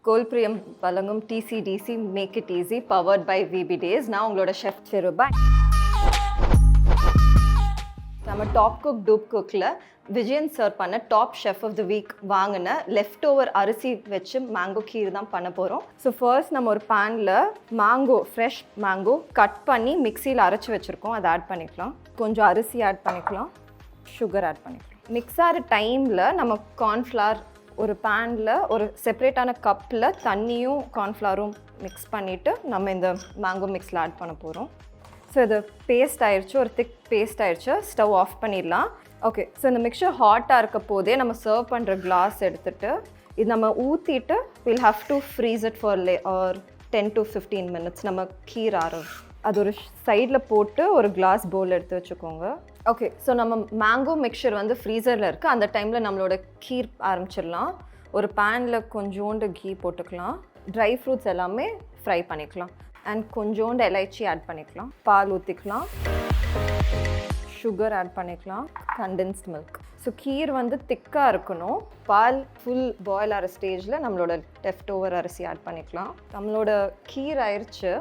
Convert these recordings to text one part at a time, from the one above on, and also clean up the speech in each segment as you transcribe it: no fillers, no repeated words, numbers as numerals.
கோல்பிரியம் வழங்கும் TCDC make it easy powered by VB Days. நான் உங்களோட ஷெஃப் செருபா. நம்ம டாப் குக் டூப் குக்கில் விஜயன் சர்வ் பண்ண top chef of the week வாங்கின லெஃப்ட் ஓவர் அரிசி வச்சு மேங்கோ கீர் தான் பண்ண போகிறோம். ஸோ ஃபர்ஸ்ட் நம்ம ஒரு பேனில் மேங்கோ ஃப்ரெஷ் மேங்கோ கட் பண்ணி மிக்சியில் அரைச்சி வச்சுருக்கோம், அதை ஆட் பண்ணிக்கலாம். கொஞ்சம் அரிசி ஆட் பண்ணிக்கலாம், சுகர் ஆட் பண்ணிக்கலாம். மிக்ஸ் ஆகிற டைமில் நம்ம கார்ன்ஃப்ளவர் ஒரு பேனில் ஒரு செப்ரேட்டான கப்பில் தண்ணியும் கார்ன்ஃப்ளவரும் மிக்ஸ் பண்ணிவிட்டு நம்ம இந்த மேங்கோ மிக்ஸில் ஆட் பண்ண போகிறோம். ஸோ இது பேஸ்ட் ஆயிடுச்சு, ஒரு திக் பேஸ்ட் ஆயிடுச்சு. ஸ்டவ் ஆஃப் பண்ணிடலாம். ஓகே, ஸோ இந்த மிக்சர் ஹாட்டாக இருக்க போதே நம்ம சர்வ் பண்ணுற கிளாஸ் எடுத்துகிட்டு இது நம்ம ஊற்றிட்டு will have to freeze it for ஒரு 10 to 15 minutes. நம்ம கீர் ஆறும் அது ஒரு சைடில் போட்டு ஒரு கிளாஸ் பவுல் எடுத்து வச்சுக்கோங்க. ஓகே, ஸோ நம்ம மேங்கோ மிக்சர் வந்து ஃப்ரீசரில் இருக்குது. அந்த டைமில் நம்மளோட கீர் ஆரம்பிச்சிடலாம். ஒரு பேனில் கொஞ்சோண்டு கீ போட்டுக்கலாம், ட்ரை ஃப்ரூட்ஸ் எல்லாமே ஃப்ரை பண்ணிக்கலாம் அண்ட் கொஞ்சோண்டு இலைச்சி ஆட் பண்ணிக்கலாம். பால் ஊற்றிக்கலாம், சுகர் ஆட் பண்ணிக்கலாம், கண்டென்ஸ்ட் மில்க். ஸோ கீர் வந்து திக்காக இருக்கணும். பால் ஃபுல் பாயில் ஆகிற ஸ்டேஜில் நம்மளோட லெஃப்ட் ஓவர் அரிசி ஆட் பண்ணிக்கலாம். நம்மளோட கீர் ஆயிடுச்சு,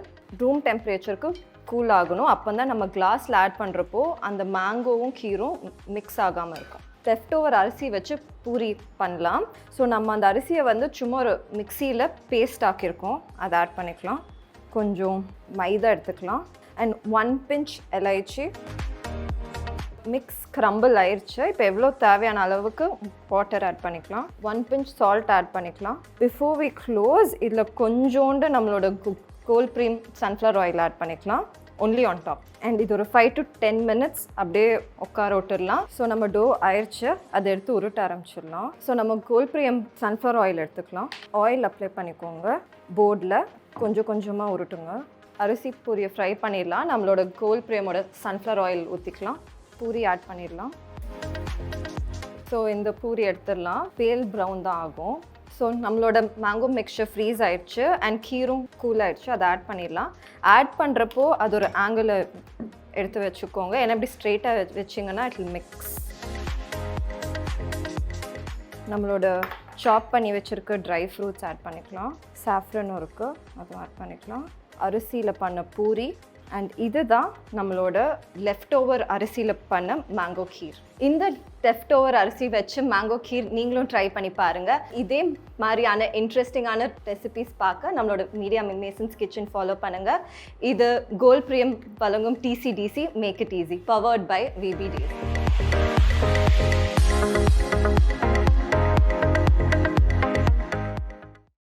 ரூம் டெம்பரேச்சருக்கு கூல் ஆகணும். அப்போ தான் நம்ம கிளாஸில் ஆட் பண்ணுறப்போ அந்த மேங்கோவும் கீரும் மிக்ஸ் ஆகாமல் இருக்கும். லெஃப்ட் ஓவர் அரிசி வச்சு பூரி பண்ணலாம். ஸோ நம்ம அந்த அரிசியை வந்து சும்மா ஒரு மிக்சியில் பேஸ்ட் ஆக்கியிருக்கோம், அதை ஆட் பண்ணிக்கலாம். கொஞ்சம் மைதா எடுத்துக்கலாம் அண்ட் 1 pinch இலைச்சி. மிக்ஸ் க்ரம்பிள் ஆயிடுச்சு. இப்போ எவ்வளோ தேவையான அளவுக்கு வாட்டர் ஆட் பண்ணிக்கலாம். 1 pinch சால்ட் ஆட் பண்ணிக்கலாம். பிஃபோர் வி க்ளோஸ் இதில் கொஞ்சோண்டு நம்மளோட கோல்பிரியம் சன்ஃப்ளவர் ஆயில் ஆட் பண்ணிக்கலாம், ஒன்லி ஆன் டாப். அண்ட் இது ஒரு 5 to 10 minutes அப்படியே உட்கார விட்டுடலாம். ஸோ நம்ம டோ ஆயிடுச்சு, அதை எடுத்து உருட்ட ஆரம்பிச்சிடலாம். ஸோ நம்ம கோல்பிரியம் சன்ஃப்ளவர் ஆயில் எடுத்துக்கலாம். ஆயில் அப்ளை பண்ணிக்கோங்க, போர்டில் கொஞ்சம் கொஞ்சமாக உருட்டுங்க. அரிசி பூரியை ஃப்ரை பண்ணிடலாம். நம்மளோட கோல்பிரியமோட சன்ஃப்ளவர் ஆயில் ஊற்றிக்கலாம், பூரி ஆட் பண்ணிடலாம். ஸோ இந்த பூரி எடுத்துடலாம், பேல் ப்ரௌன் தான் ஆகும். ஸோ நம்மளோட மேங்கோ மிக்சர் ஃப்ரீஸ் ஆயிடுச்சு அண்ட் கீரும் கூல் ஆயிடுச்சு, அதை ஆட் பண்ணிடலாம். ஆட் பண்ணுறப்போ அது ஒரு ஆங்கிளில் எடுத்து வச்சுக்கோங்க, ஏன்னா இப்படி ஸ்ட்ரெயிட்டாக வச்சிங்கன்னா இட் வில் மிக்ஸ். நம்மளோட சாப் பண்ணி வச்சுருக்க ட்ரை ஃப்ரூட்ஸ் ஆட் பண்ணிக்கலாம். சாஃப்ரனும் இருக்குது, அதுவும் ஆட் பண்ணிக்கலாம். அரிசியில் பண்ண பூரி அண்ட் இதுதான் நம்மளோட லெஃப்ட் ஓவர் அரிசியில் பண்ண மேங்கோ கீர். இந்த லெஃப்ட் ஓவர் அரிசி வச்சு மேங்கோ கீர் நீங்களும் ட்ரை பண்ணி பாருங்கள். இதே மாதிரியான இன்ட்ரெஸ்டிங்கான ரெசிபிஸ் பார்க்க நம்மளோட மீடியா மேசன்ஸ் கிச்சன் ஃபாலோ பண்ணுங்கள். இது கோல்பிரியம் வழங்கும் TCDC make it easy powered by VB Days.